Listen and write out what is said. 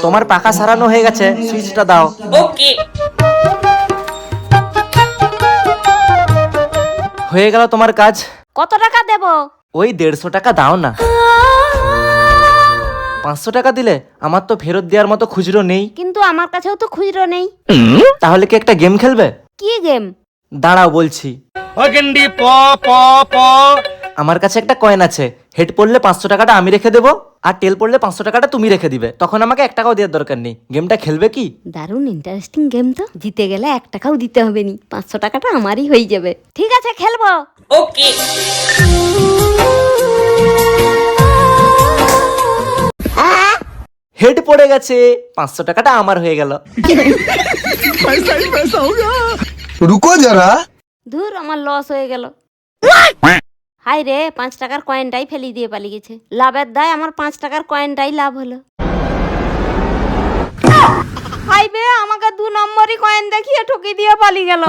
তোমার পাখা সারানো হয়ে গেছে, সুইচটা দাও। ওকে। হয়ে গেল তোমার কাজ। কত টাকা দেব? ওই 150 টাকা দাও না। 500 টাকা দিলে? আমার তো ফেরত দেওয়ার মতো খুচরো নেই। কিন্তু আমার কাছেও তো খুচরো নেই। তাহলে কি একটা গেম খেলবে? কি গেম? দাঁড়াও বলছি। আমার কাছে একটা কয়েন আছে, হেড পড়লে 500 টাকাটা আমি রেখে দেবো, আর টেল পড়লে 500 টাকাটা তুমি রেখে দিবে। তখন আমাকে 1 টাকাও দেওয়ার দরকার নেই। গেমটা খেলবে কি? দারুণ ইন্টারেস্টিং গেম তো। জিতে গেলে 1 টাকাও দিতে হবে নি, 500 টাকাটা আমারই হয়ে যাবে। ঠিক আছে, খেলবো। ওকে। হেড পড়ে গেছে, 500 টাকাটা আমার হয়ে গেল। रुको जरा। ধুর, আমার লস হয়ে গেল। হাই রে, 5 টাকার কয়েনটাই ফেলি দিয়ে পালিয়ে গেছে। লাভের দায় আমার 5 টাকার কয়েনটাই লাভ হলো। হাই বে, আমাকে 2 নম্বরই কয়েন দেখিয়ে ঠকি দিয়ে পালিয়ে গেল।